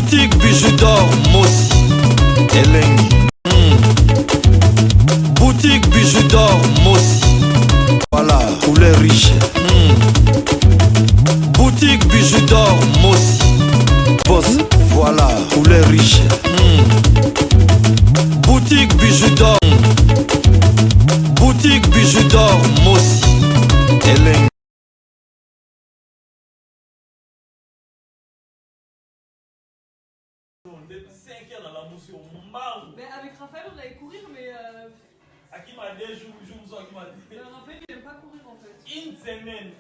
Boutique bijoux d'or Mossi Elengi. Boutique bijoux d'or Mossi. Voilà, couleur riche. Boutique bijoux d'or Mossi. Boss, voilà, couleur riche. Boutique bijoux d'or. Boutique bijoux d'or Mossi Elengi. Mais avec Raphaël, on allait courir, mais. Qui m'a dit, qui m'a dit. Raphaël, il n'aime pas courir en fait. Une semaine.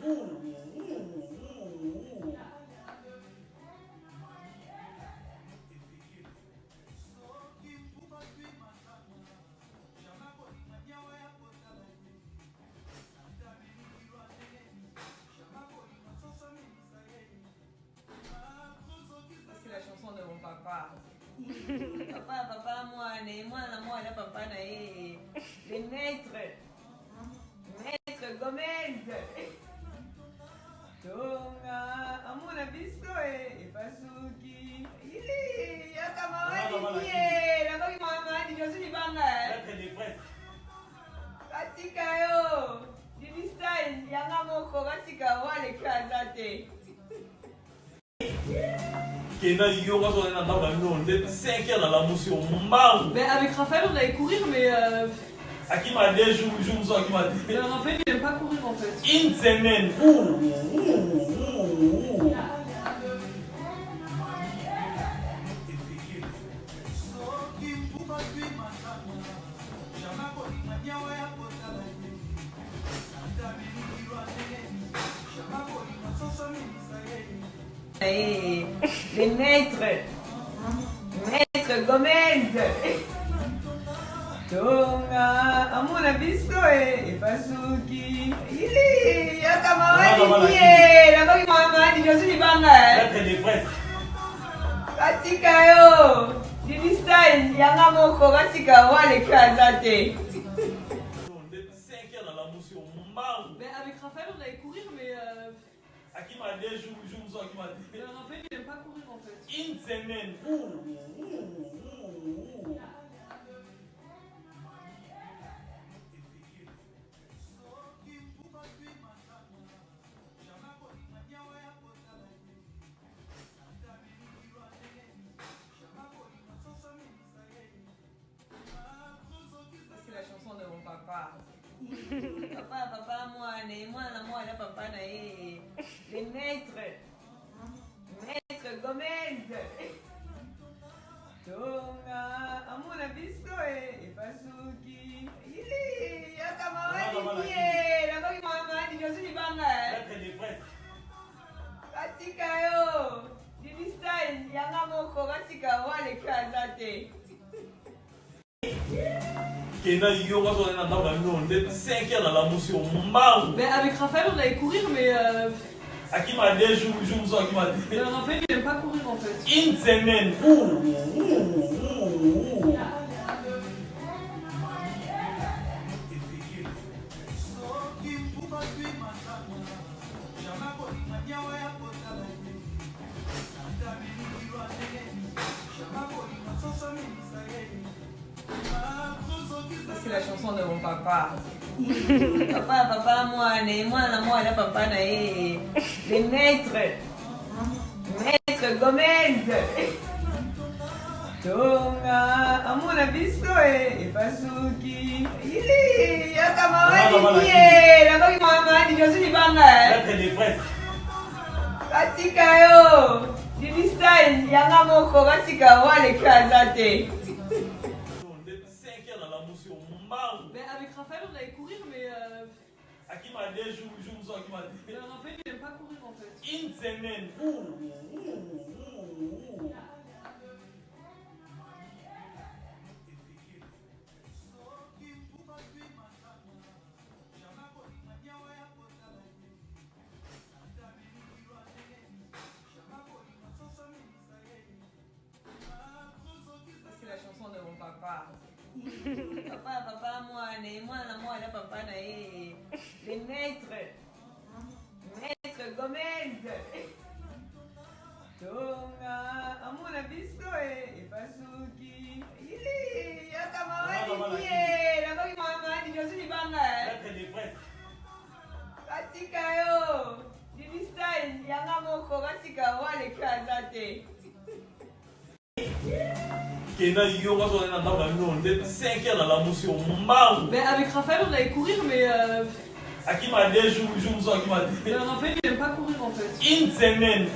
C'est la chanson de mon papa. Papa, moi, là, papa, le maître Gomez. Tonga, amona biso epasuki. Yakama wadi la baki mama di Josu Libanga. Katika yo. Didi style yanga moko katika wale kazate. Mais avec Raphaël, on allait courir, mais. Qui m'a dit, qui m'a dit. Raphaël, il n'aime pas courir en fait. Une semaine. Le maître Gomez. Tonga, amona biso epasuki. Yakama wadi la baki mama di Josu Libanga. Katika yo. Didi style yanga moko katika wale kazate. Mais avec Raphaël, on allait courir, mais. Qui m'a dit, qui m'a dit. Raphaël, il n'aime pas courir en fait. Une semaine. C'est la chanson de mon papa. Papa, moi, là, papa, le maître Gomez. Tonga, amona biso epasuki. Yakama wadi la baki mama di Josu Libanga. Katika yo. Didi style yanga moko katika wale kazate. Mais avec Raphaël, on allait courir, mais. Qui m'a dit, qui m'a dit. Raphaël, il n'aime pas courir en fait. Une semaine. C'est la chanson de mon papa. Papa, moi, là, papa, le maître Gomez. Tonga, amona biso epasuki. Yakama wadi la baki mama di Josu Libanga. Katika yo. Didi style yanga moko katika wale kazate. Mais avec Raphaël, on allait courir, mais. Qui m'a dit, qui m'a dit. Raphaël, il n'aime pas courir en fait. Une semaine. C'est la chanson de mon papa. Papa, moi, là, papa, le maître Gomez. Tonga, amuna biso epasuki. Yakamawani tie, nabaki mamani Josie banga. Prêtre des prêtres. Katika yo, Divistai yanga moko katika wale kazate. Kena yo quand on est dans la maison, on est 5 heures dans la motion, mbangu. Ben avec Raphaël on allait courir mais Aki m'a dit jour ça qui m'a dit. Raphaël il aime pas courir en fait. Une semaine.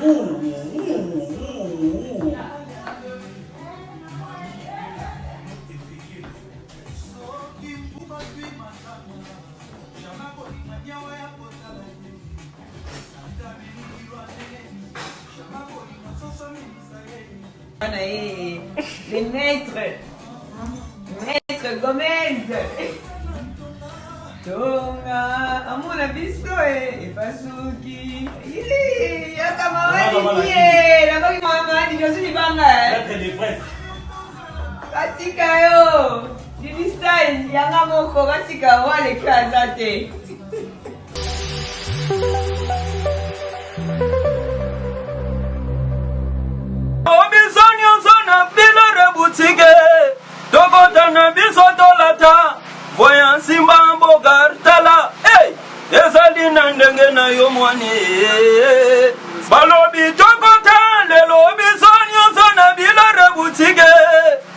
Les maîtres Gomez. Tonga amuna biso epasuki. Yakamawani tie, nabaki mamani Josie banga. Prêtre des prêtres. Katika yo, Divistai yanga moko katika wale kazate. Obisonyo sona pilore boutique Tokota na biso tolata Voyant simba mbogar tala Hey! Ezali na ndenge na yo mwane Balobi tokota lelo obisonyo sona pilore boutique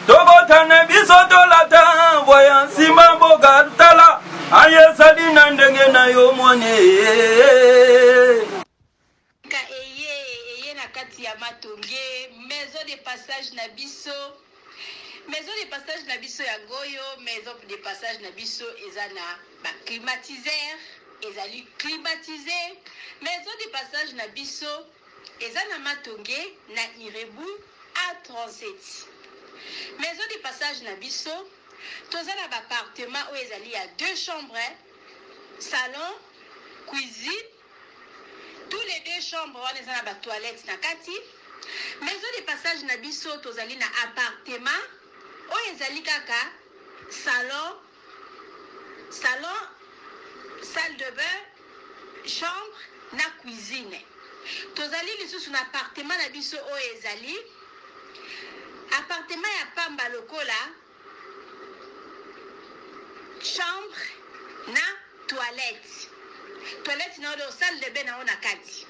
Tokota na biso tolata Voyant simba mbogar tala Ezali na ndenge na yo mwane ya matonge maison de passage na biso ya ngoyo maison de passage na biso eza na ba climatiseur ezali climatisé maison de passage na biso eza na matonge na Irebu A37 maison de passage na biso toza na ba appartement oyo ezali ya 2 chambres salon cuisine. Tous les 2 chambres, on est dans la toilette na kati. Maison de passage na biso tozali na appartement. O ezali kaka salon, salle de bain, chambre na cuisine. Tozali lisusu na appartement na biso o ezali appartement ya pamba lokola chambre na toilette. Toilette na odo salle de bain na ona kati.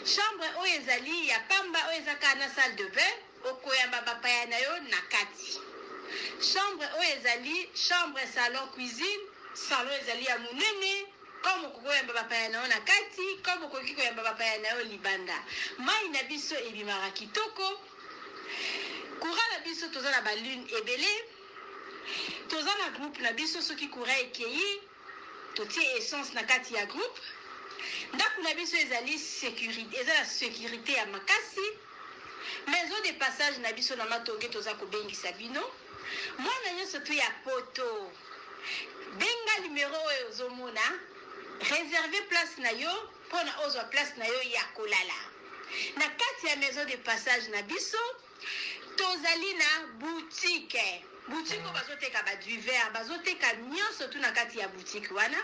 Chambre oyo ezali ya pamba oyo ezaka na salle de bain okoyamba bapaya na yo na kati. Chambre oyo ezali chambre salon cuisine salon ezali ya munene comme okoyamba bapaya na yo na kati comme okoki koyamba bapaya na yo libanda. Mai na biso ebimaka kitoko. Courant na biso toza na balune ebele. Toza na groupe na biso soki courant ekei totie essence na kati ya groupe. Ndako na biso ezali sécurité, eza la sécurité ya makasi. Maison de passage na biso na matonge toza kobengisa bino. Mwana nyonso tu ya poto. Benga numéro oyo ozomona. Réserver place na yo pona ozwa place na yo ya kolala. Na kati ya maison de passage na biso tozali na boutique. Boutique oyo bazoteka ba du verre, bazoteka nyonso tu na kati ya boutique wana.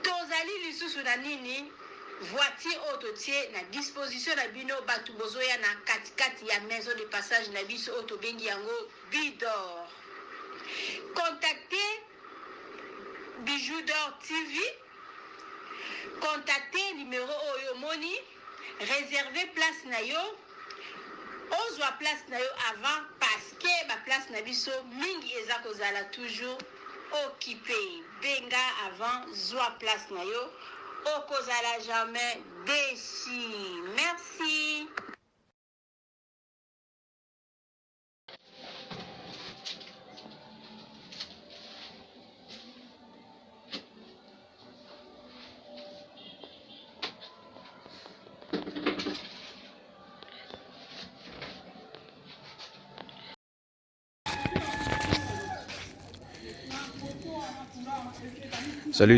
Tozali lisusu na nini voiture oyo totie na disposition na bino bato bozoya na katikati ya maison de passage na biso oyo tobengi yango Bidor. Contactez Bijou d'Or TV. Contactez numéro oyo moni. Réservez place na yo. Ozwa place na yo avant parce que ba place na biso mingi eza kozala toujours occupé. Benga avant zwa place na yo okozala jamais déçu. Merci.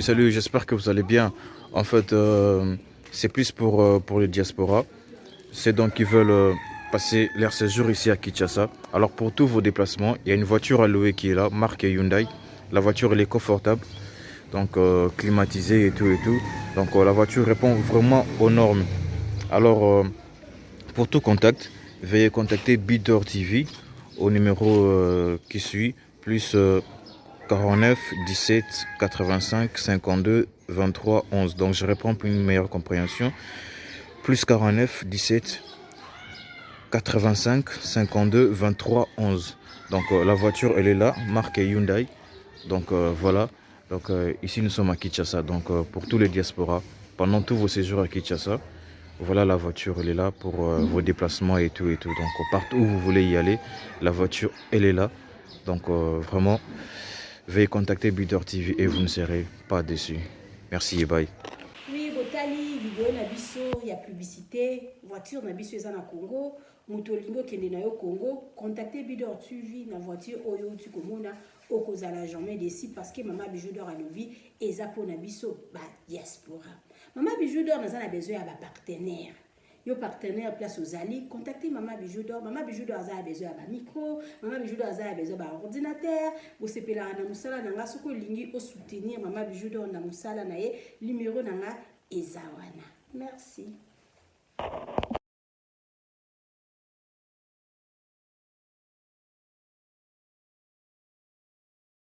Salut, j'espère que vous allez bien. En fait, c'est plus pour les diasporas. C'est donc qui veulent passer leur séjour ici à Kinshasa. Alors pour tous vos déplacements, il y a une voiture à louer qui est là, marque Hyundai. La voiture elle est confortable, donc climatisée et tout. Donc la voiture répond vraiment aux normes. Alors pour tout contact, veuillez contacter Bidor TV au numéro qui suit, plus 49 17 85 52 23 11. Donc je réponds pour une meilleure compréhension. Plus 49 17 85 52 23 11. Donc la voiture elle est là, marque Hyundai. Donc voilà. Donc ici nous sommes à Kinshasa. Donc pour tous les diasporas, pendant tous vos séjours à Kinshasa, voilà la voiture elle est là pour vos déplacements et tout et tout. Donc partout où vous voulez y aller, la voiture elle est là. Donc vraiment, veuillez contacter Bidor TV et vous ne serez pas déçus. Merci et bye. Oui, botali vidéo na biso ya publicité voiture na biso eza na Congo mutolingo kende na yo Congo contactez Bidor TV na voiture oyo tu komona okozala jamais déçu parce que Mama Bijou d'Or alobi eza po na biso ba diaspora. Mama Bijou d'Or naza na besoin ya ba partenaire. Yo partenaire place aux alliés, contactez Mama Bijou d'Or. Mama Bijou d'Or a besoin d'un micro, Mama Bijou d'Or a besoin d'un ordinateur. Vous savez là na musala nanga soko lingi au soutenir Mama Bijou d'Or na musala na ye numéro nanga ezawana. Merci.